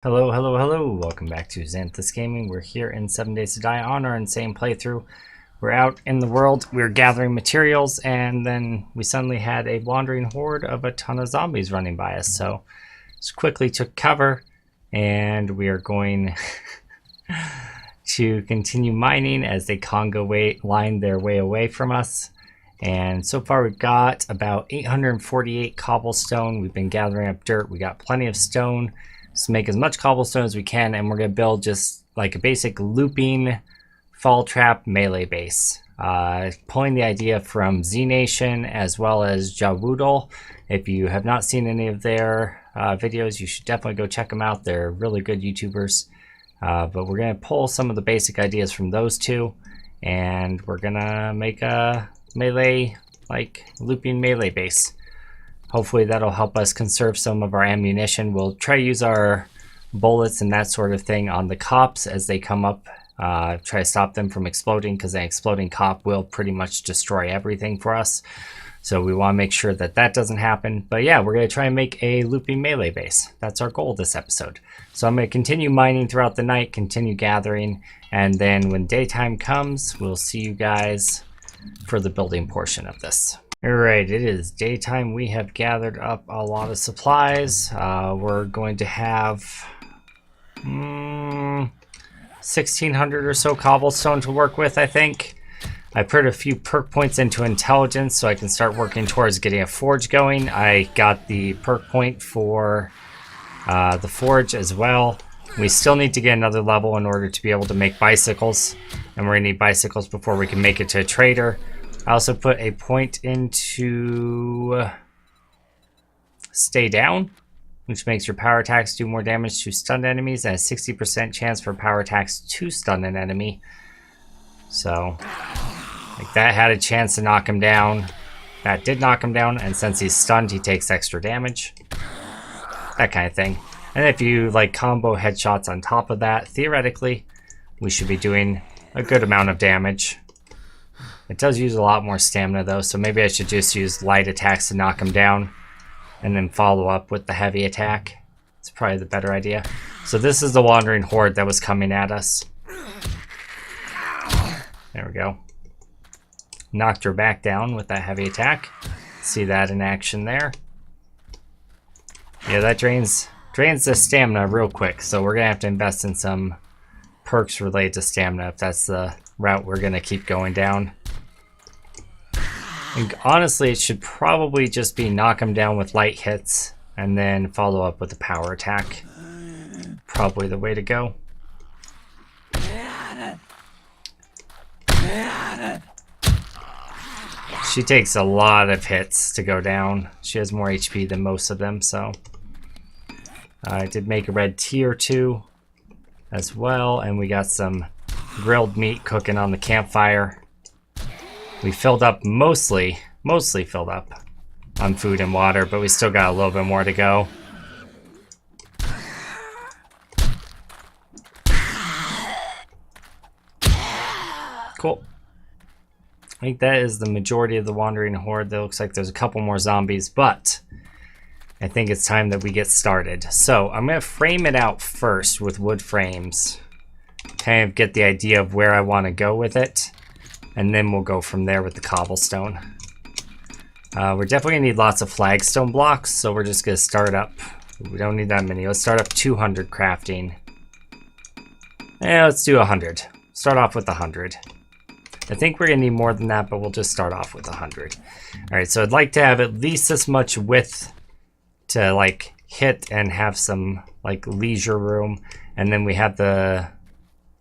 Hello, hello, hello. Welcome back to Zanthyst Gaming. We're here in 7 Days to Die on our insane playthrough. We're out in the world, we're gathering materials, and then we suddenly had a wandering horde of a ton of zombies running by us. So just quickly took cover, and we are going to continue mining as they conga line their way away from us. And so far we've got about 848 cobblestone. We've been gathering up dirt. We got plenty of stone. So make as much cobblestone as we can, and we're going to build just like a basic looping fall trap melee base. Pulling the idea from Z Nation as well as Jawoodle. If you have not seen any of their videos, you should definitely go check them out. They're really good YouTubers. But we're going to pull some of the basic ideas from those two, and we're going to make a melee, like looping melee base. Hopefully that'll help us conserve some of our ammunition. We'll try to use our bullets and that sort of thing on the cops as they come up. Try to stop them from exploding, because an exploding cop will pretty much destroy everything for us. So we want to make sure that that doesn't happen. But yeah, we're going to try and make a looping melee base. That's our goal this episode. So I'm going to continue mining throughout the night, continue gathering, and then when daytime comes, we'll see you guys for the building portion of this. Alright, it is daytime. We have gathered up a lot of supplies. We're going to have 1,600 or so cobblestone to work with, I think. I put a few perk points into intelligence so I can start working towards getting a forge going. I got the perk point for the forge as well. We still need to get another level in order to be able to make bicycles, and we're going to need bicycles before we can make it to a trader. I also put a point into stay down, which makes your power attacks do more damage to stunned enemies, and a 60% chance for power attacks to stun an enemy. So, like, that had a chance to knock him down. That did knock him down, and since he's stunned, he takes extra damage. That kind of thing. And if you, like, combo headshots on top of that, theoretically, we should be doing a good amount of damage. It does use a lot more stamina though, so maybe I should just use light attacks to knock him down and then follow up with the heavy attack. It's probably the better idea. So this is the wandering horde that was coming at us. There we go. Knocked her back down with that heavy attack. See that in action there. Yeah, that drains the stamina real quick, so we're gonna have to invest in some perks related to stamina if that's the route we're gonna keep going down. And honestly, it should probably just be knock him down with light hits and then follow up with a power attack. Probably the way to go. She takes a lot of hits to go down. She has more HP than most of them, so I did make a red tea or two as well, and we got some grilled meat cooking on the campfire. We filled up mostly filled up on food and water, but we still got a little bit more to go. Cool. I think that is the majority of the wandering horde. That looks like there's a couple more zombies, but I think it's time that we get started. So I'm going to frame it out first with wood frames. Kind of get the idea of where I want to go with it, and then we'll go from there with the cobblestone. We're definitely going to need lots of flagstone blocks, so we're just going to start up. We don't need that many. Let's start up 200 crafting. Yeah, let's do 100. Start off with 100. I think we're going to need more than that, but we'll just start off with 100. Alright, so I'd like to have at least this much width to, like, hit and have some, like, leisure room. And then we have the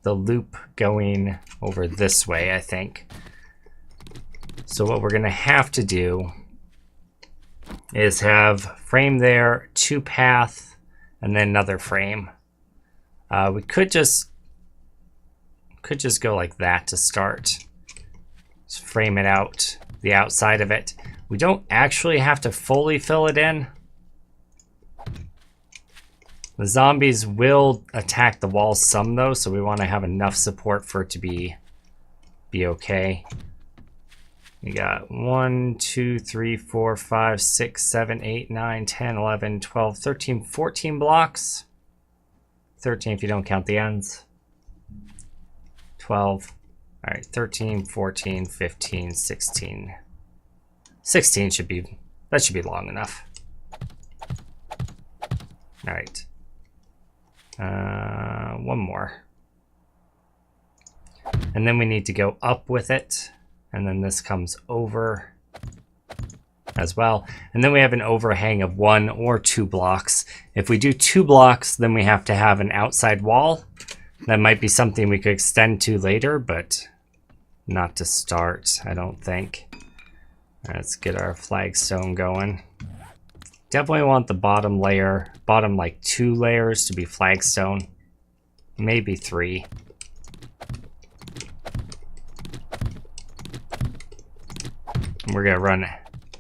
loop going over this way, I think. So what we're going to have to do is have frame there, 2 path, and then another frame. We could just go like that to start. Just frame it out, the outside of it. We don't actually have to fully fill it in. The zombies will attack the walls some though, so we want to have enough support for it to be okay. We got 1, 2, 3, 4, 5, 6, 7, 8, 9, 10, 11, 12, 13, 14 blocks. 13 if you don't count the ends. 12. All right, 13, 14, 15, 16. 16 should be long enough. All right. One more. And then we need to go up with it. And then this comes over as well. And then we have an overhang of 1 or 2 blocks. If we do 2 blocks, then we have to have an outside wall. That might be something we could extend to later, but not to start, I don't think. Let's get our flagstone going. Definitely want the bottom layer, bottom like 2 layers to be flagstone. Maybe 3. We're gonna run.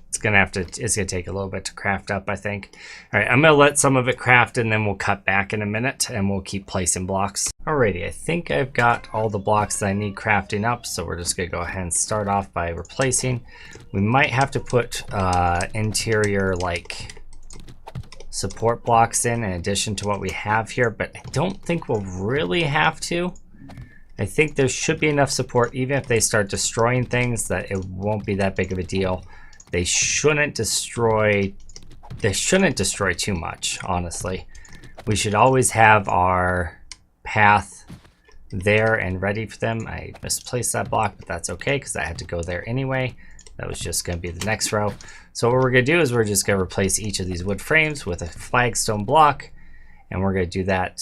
It's gonna take a little bit to craft up, I think. All right, I'm gonna let some of it craft and then we'll cut back in a minute and we'll keep placing blocks. Alrighty, I think I've got all the blocks that I need crafting up, so we're just gonna go ahead and start off by replacing. We might have to put interior like support blocks in addition to what we have here, but I don't think we'll really have to. I think there should be enough support, even if they start destroying things, that it won't be that big of a deal. They shouldn't destroy too much, honestly. We should always have our path there and ready for them. I misplaced that block, but that's okay because I had to go there anyway. That was just going to be the next row. So what we're going to do is we're just going to replace each of these wood frames with a flagstone block, and we're going to do that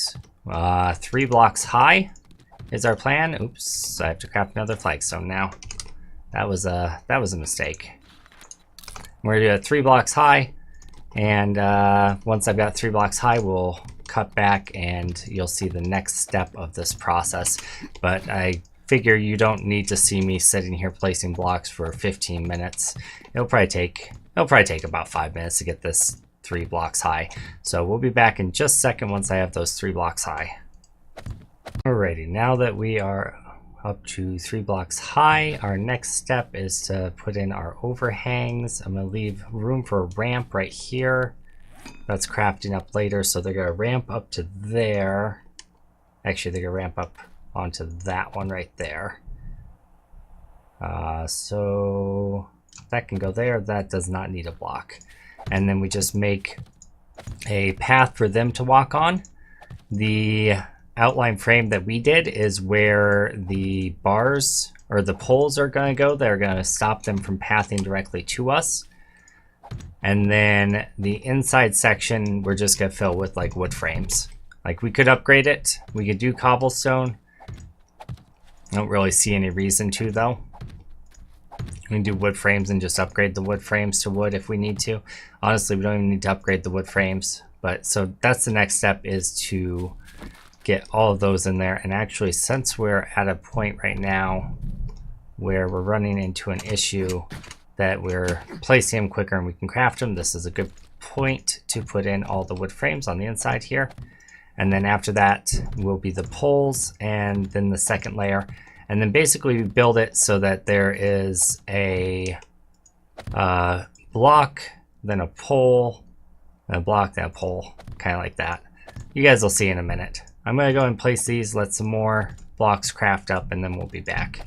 3 blocks high is our plan. Oops, I have to craft another flagstone now. That was a mistake. We're gonna do it 3 blocks high, and once I've got 3 blocks high, we'll cut back and you'll see the next step of this process. But I figure you don't need to see me sitting here placing blocks for 15 minutes. It'll probably take about 5 minutes to get this 3 blocks high. So we'll be back in just a second once I have those 3 blocks high. Alrighty, now that we are up to 3 blocks high, our next step is to put in our overhangs. I'm going to leave room for a ramp right here. That's crafting up later, so they're going to ramp up to there. Actually, they're going to ramp up onto that one right there. So that can go there. That does not need a block. And then we just make a path for them to walk on. The outline frame that we did is where the bars or the poles are going to go. They're going to stop them from pathing directly to us. And then the inside section we're just going to fill with like wood frames. Like we could upgrade it. We could do cobblestone. I don't really see any reason to though. We can do wood frames and just upgrade the wood frames to wood if we need to. Honestly, we don't even need to upgrade the wood frames. But so that's the next step, is to get all of those in there. And actually, since we're at a point right now where we're running into an issue that we're placing them quicker and we can craft them, this is a good point to put in all the wood frames on the inside here. And then after that will be the poles and then the second layer. And then basically we build it so that there is a block, then a pole, then a block, then a pole, kind of like that. You guys will see in a minute. I'm going to go and place these, let some more blocks craft up, and then we'll be back.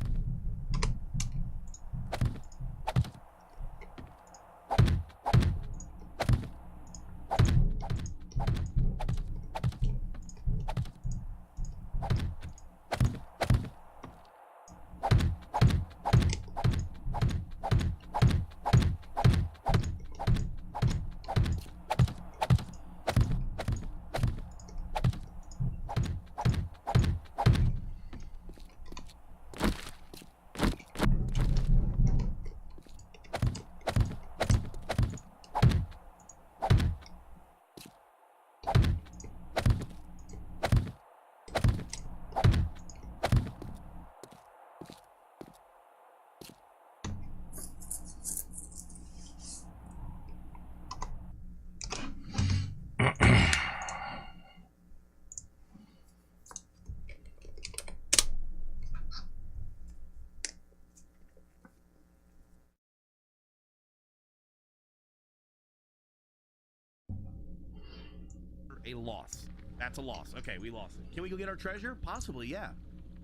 A loss. That's a loss. Okay, we lost it. Can we go get our treasure? Possibly, yeah.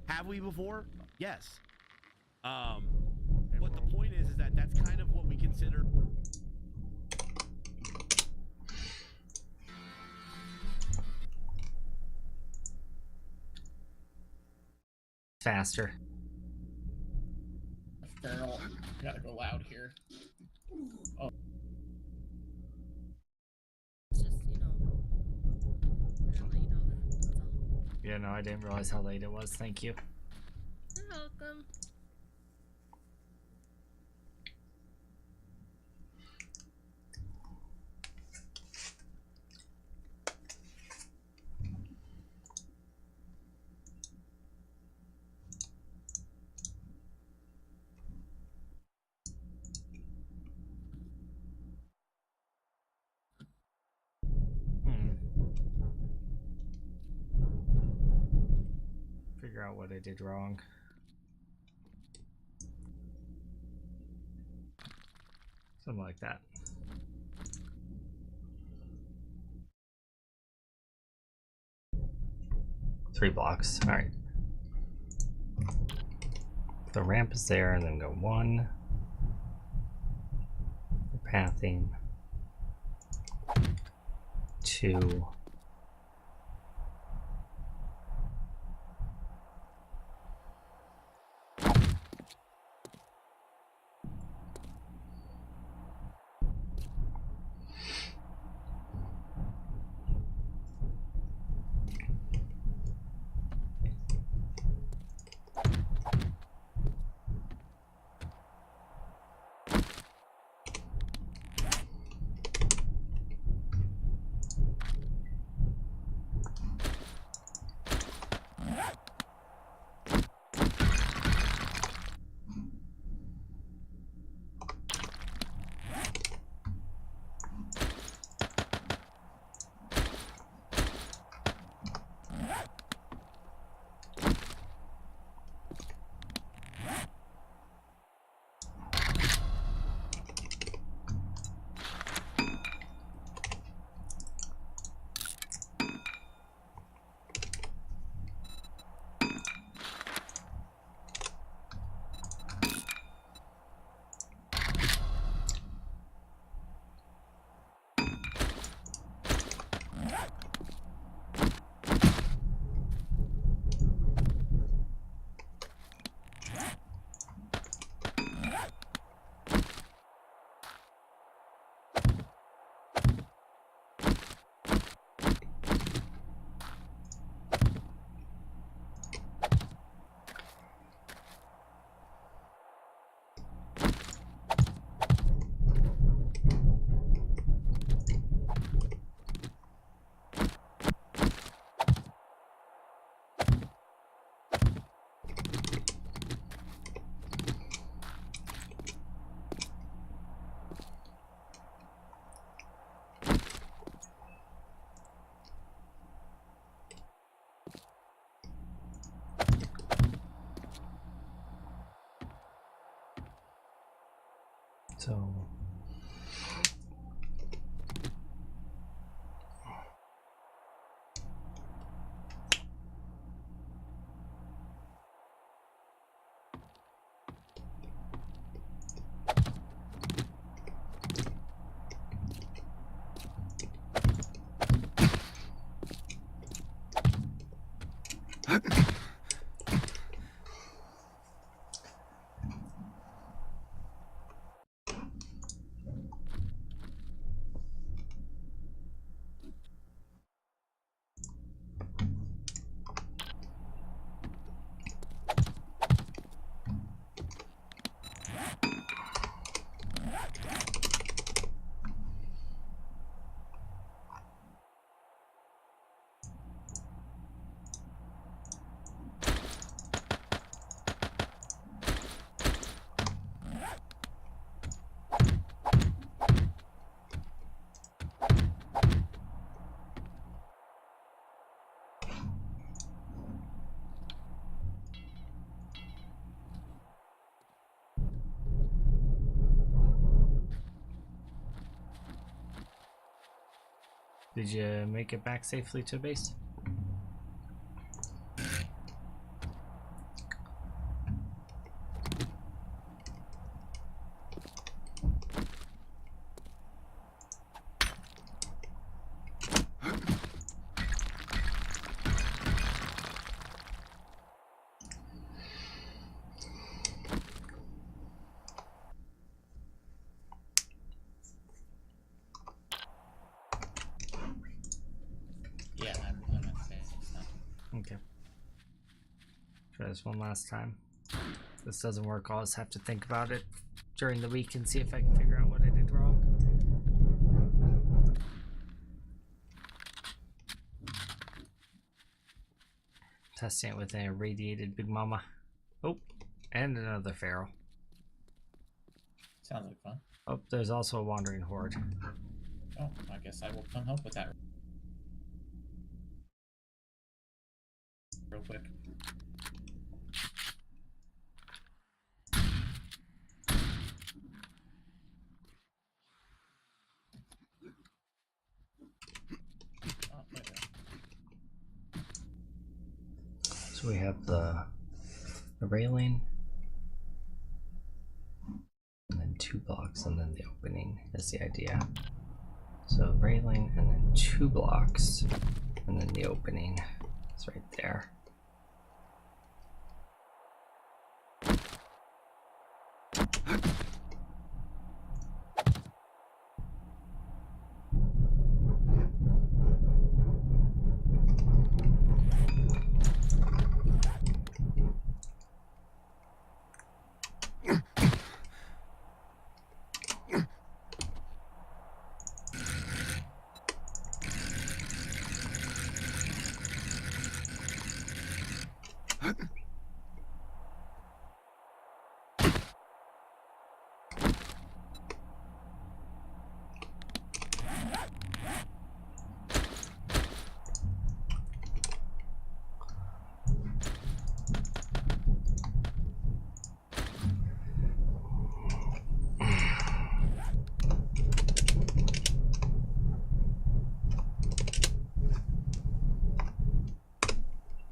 Have we before? Yes. But the point is that that's kind of what we consider. Faster. Feral. Gotta go loud here. Oh. It's just, you know, I'll let you know that. That's all. Yeah, no, I didn't realize how late it was. Thank you. You're welcome. Figure out what I did wrong. Something like that. Three blocks. All right. The ramp is there, and then go 1. The pathing. 2. So did you make it back safely to base? Try this one last time. If this doesn't work, I'll just have to think about it during the week and see if I can figure out what I did wrong. Testing it with an irradiated Big Mama. Oh, and another feral. Sounds like fun. Oh, there's also a wandering horde. Oh, I guess I will come help with that real quick. Oh, wait, wait. So we have the railing, and then 2 blocks, and then the opening is the idea. So railing, and then 2 blocks, and then the opening is right there.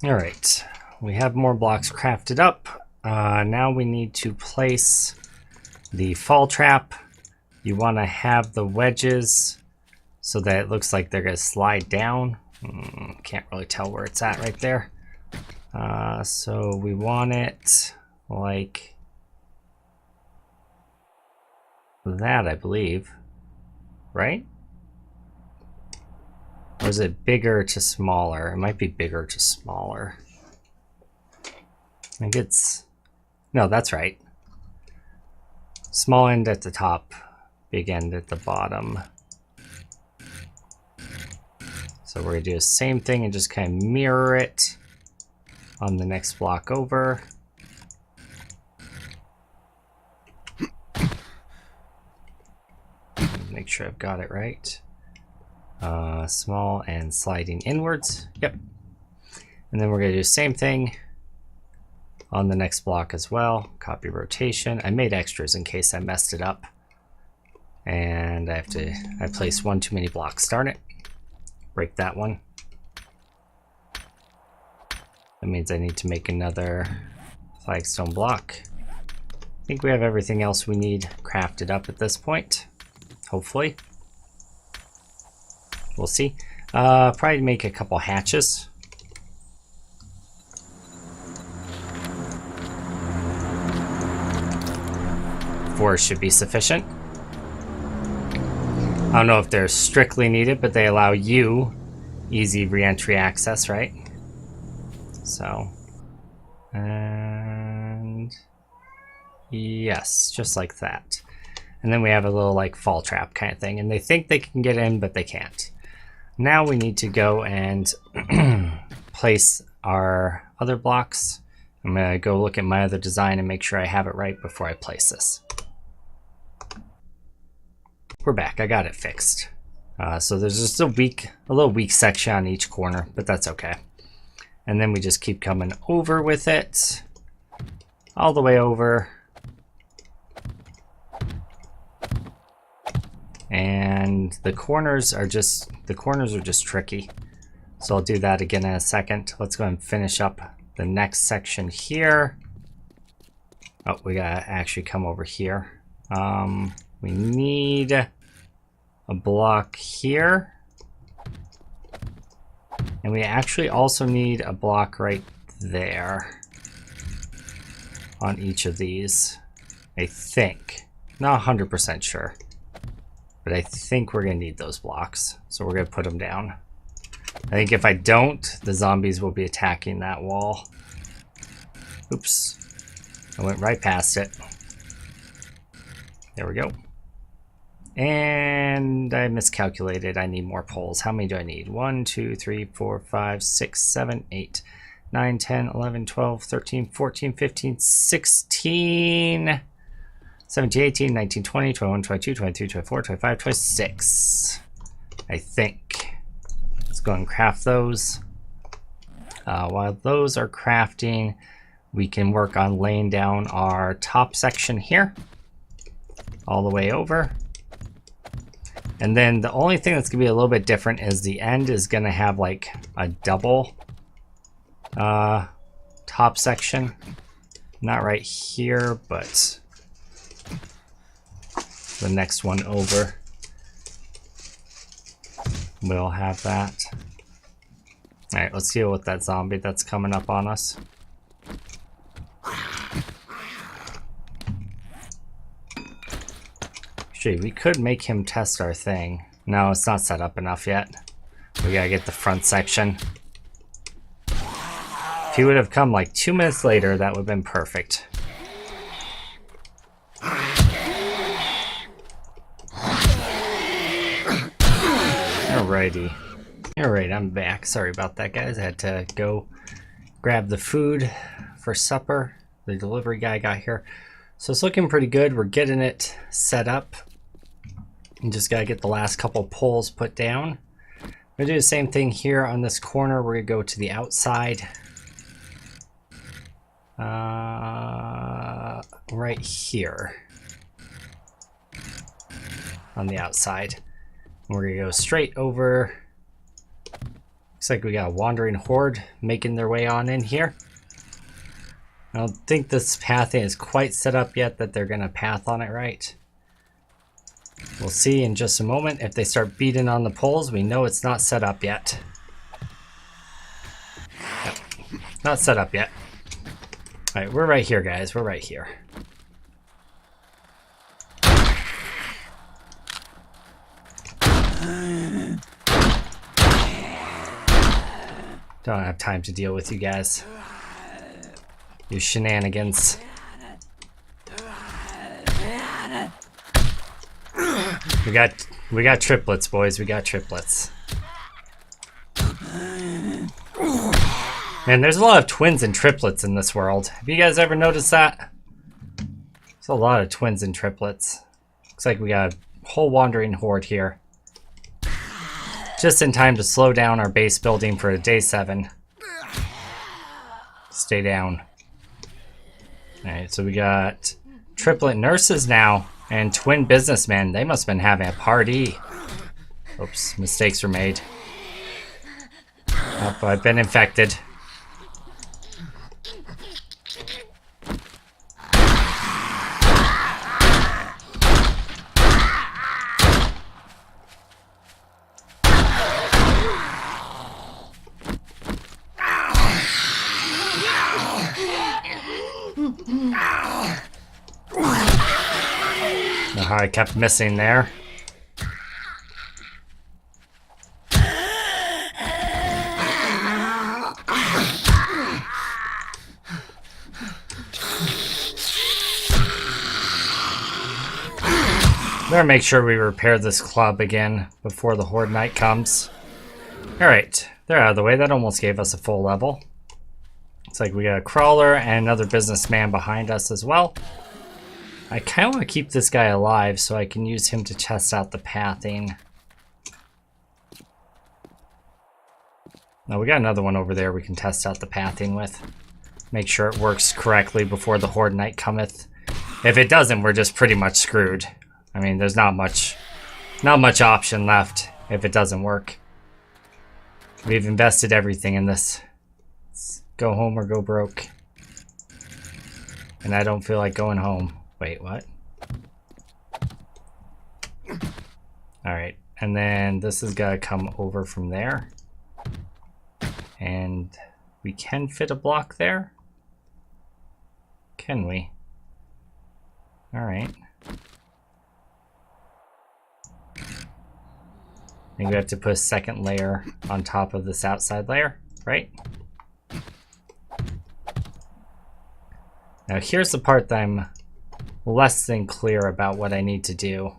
All right, we have more blocks crafted up. Now we need to place the fall trap. You want to have the wedges so that it looks like they're going to slide down. Can't really tell where it's at right there. So we want it like that, I believe, right? Or is it bigger to smaller? It might be bigger to smaller. I think it's... No, that's right. Small end at the top, big end at the bottom. So we're going to do the same thing and just kind of mirror it on the next block over. Make sure I've got it right. Small and sliding inwards. Yep. And then we're going to do the same thing on the next block as well. Copy rotation. I made extras in case I messed it up. And I placed one too many blocks. Darn it. Break that one. That means I need to make another flagstone block. I think we have everything else we need crafted up at this point. Hopefully. We'll see. Probably make a couple hatches. 4 should be sufficient. I don't know if they're strictly needed, but they allow you easy re-entry access, right? So, and yes, just like that. And then we have a little like fall trap kind of thing, and they think they can get in, but they can't. Now we need to go and place our other blocks. I'm gonna go look at my other design and make sure I have it right before I place this. We're back, I got it fixed. So there's just a little weak section on each corner, but that's okay. And then we just keep coming over with it, all the way over. And the corners are just tricky. So I'll do that again in a second. Let's go and finish up the next section here. Oh, we gotta actually come over here. We need a block here. And we actually also need a block right there on each of these, I think. Not 100% sure. But I think we're going to need those blocks. So we're going to put them down. I think if I don't, the zombies will be attacking that wall. Oops. I went right past it. There we go. And I miscalculated. I need more poles. How many do I need? 1, 2, 3, 4, 5, 6, 7, 8, 9, 10, 11, 12, 13, 14, 15, 16, 17, 18, 19, 20, 21, 22, 23, 24, 25, 26. I think. Let's go and craft those. While those are crafting, we can work on laying down our top section here. All the way over. And then the only thing that's gonna be a little bit different is the end is gonna have like a double top section. Not right here, but the next one over will have that. All right, let's deal with that zombie that's coming up on us. We could make him test our thing. No, it's not set up enough yet. We gotta get the front section. If he would have come like 2 minutes later, that would have been perfect. Alrighty. Alright, I'm back. Sorry about that, guys. I had to go grab the food for supper. The delivery guy got here. So it's looking pretty good. We're getting it set up. You just gotta get the last couple poles put down. I'm gonna do the same thing here on this corner. We're gonna go to the outside. Right here. On the outside. We're gonna go straight over. Looks like we got a wandering horde making their way on in here. I don't think this pathing is quite set up yet that they're gonna path on it right. We'll see in just a moment. If they start beating on the poles, we know it's not set up yet. Yep. Not set up yet. Alright, we're right here, guys. We're right here. Don't have time to deal with you guys. Your shenanigans. We got triplets, boys. We got triplets. Man, there's a lot of twins and triplets in this world. Have you guys ever noticed that? There's a lot of twins and triplets. Looks like we got a whole wandering horde here. Just in time to slow down our base building for day 7. Stay down. Alright, so we got triplet nurses now and twin businessmen. They must have been having a party. Oops, mistakes were made. Oh, I've been infected. I kept missing there. Better make sure we repair this club again before the Horde Night comes. Alright, they're out of the way. That almost gave us a full level. Looks like we got a crawler and another businessman behind us as well. I kind of want to keep this guy alive so I can use him to test out the pathing. Now we got another one over there we can test out the pathing with. Make sure it works correctly before the Horde Night cometh. If it doesn't, we're just pretty much screwed. I mean, there's not much option left if it doesn't work. We've invested everything in this. Let's go home or go broke. And I don't feel like going home. Wait, what? Alright, and then this has got to come over from there. And we can fit a block there? Can we? Alright. I think we have to put a second layer on top of this outside layer, right? Now here's the part that I'm less than clear about what I need to do.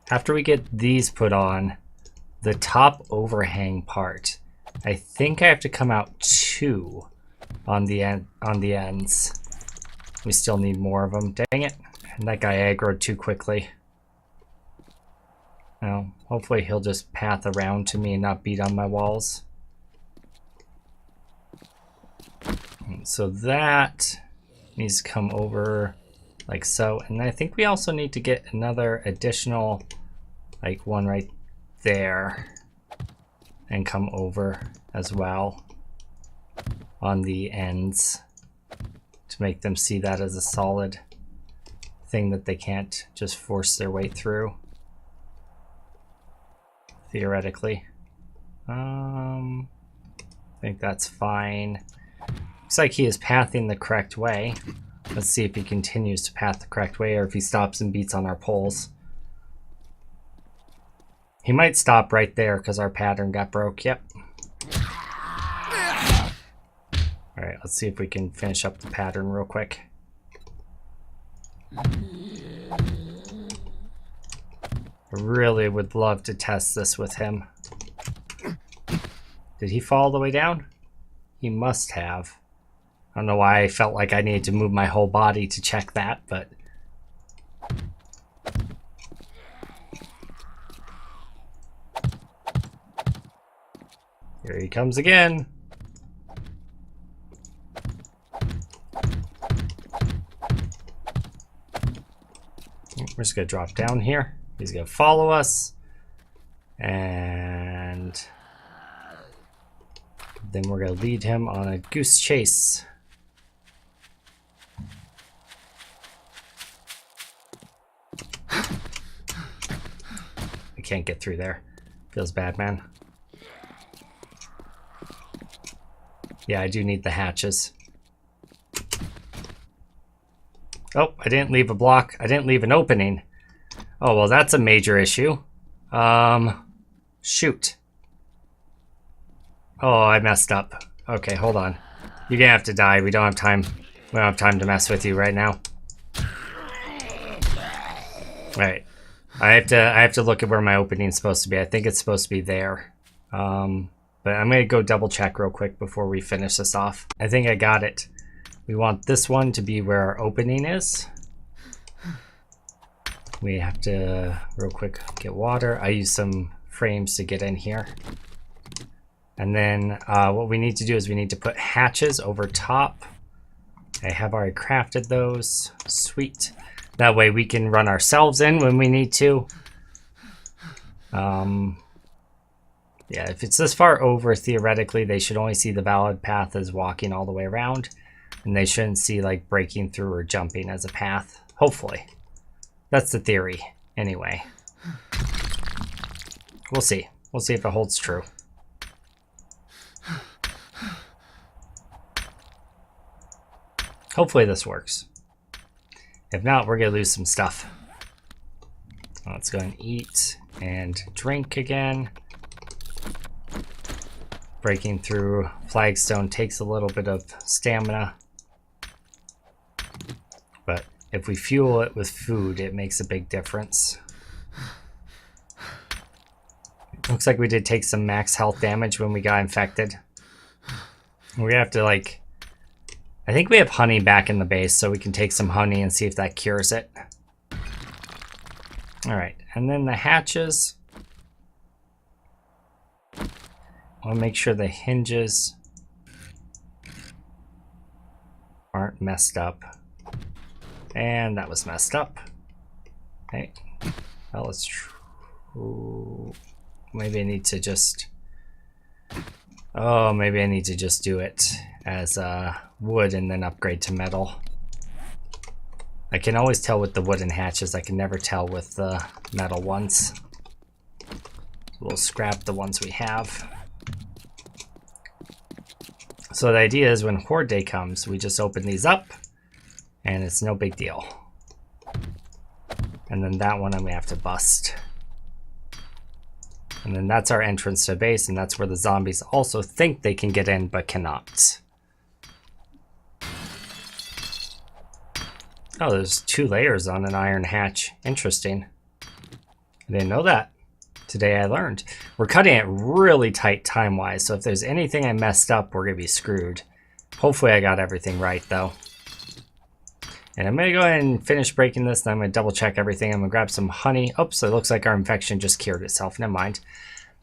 After we get these put on, the top overhang part, I think I have to come out 2 on the ends. We still need more of them. Dang it. And that guy aggroed too quickly. Now, hopefully he'll just path around to me and not beat on my walls. And so that needs to come over like so. And I think we also need to get another additional, like one right there, and come over as well on the ends to make them see that as a solid thing that they can't just force their way through, theoretically. I think that's fine. Looks like he is pathing the correct way. Let's see if he continues to path the correct way or if he stops and beats on our poles. He might stop right there because our pattern got broke. Yep. Alright, let's see if we can finish up the pattern real quick. I really would love to test this with him. Did he fall all the way down? He must have. I don't know why I felt like I needed to move my whole body to check that, but... Here he comes again. We're just gonna drop down here. He's gonna follow us. And then we're gonna lead him on a goose chase. I can't get through there. Feels bad, man. Yeah, I do need the hatches. Oh, I didn't leave a block. I didn't leave an opening. Oh, well, that's a major issue. Shoot. Oh, I messed up. Okay, hold on. You're gonna have to die. We don't have time. We don't have time to mess with you right now. Right. I have to look at where my opening's supposed to be. I think it's supposed to be there. But I'm gonna go double check real quick before we finish this off. I think I got it. We want this one to be where our opening is. We have to real quick get water. I use some frames to get in here. And then what we need to do is we need to put hatches over top. I have already crafted those. Sweet. That way we can run ourselves in when we need to. Yeah, if it's this far over, theoretically, they should only see the valid path as walking all the way around. And they shouldn't see like breaking through or jumping as a path. Hopefully. That's the theory, anyway. We'll see. We'll see if it holds true. Hopefully this works. If not, we're going to lose some stuff. Let's go and eat and drink again. Breaking through flagstone takes a little bit of stamina. But if we fuel it with food, it makes a big difference. Looks like we did take some max health damage when we got infected. We have to like... I think we have honey back in the base, so we can take some honey and see if that cures it. Alright, and then the hatches. I'll make sure the hinges aren't messed up. And that was messed up. Okay, well, let's maybe I need to just... Oh, maybe I need to just do it as wood and then upgrade to metal. I can always tell with the wooden hatches. I can never tell with the metal ones. We'll scrap the ones we have. So the idea is when Horde Day comes, we just open these up and it's no big deal. And then that one I'm gonna have to bust. And then that's our entrance to base, and that's where the zombies also think they can get in but cannot. Oh, there's 2 layers on an iron hatch. Interesting. I didn't know that. Today I learned. We're cutting it really tight time-wise, so if there's anything I messed up, we're going to be screwed. Hopefully I got everything right, though. And I'm going to go ahead and finish breaking this, then I'm going to double check everything. I'm going to grab some honey. Oops, it looks like our infection just cured itself. Never mind.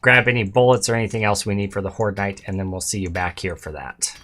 Grab any bullets or anything else we need for the Horde Night, and then we'll see you back here for that.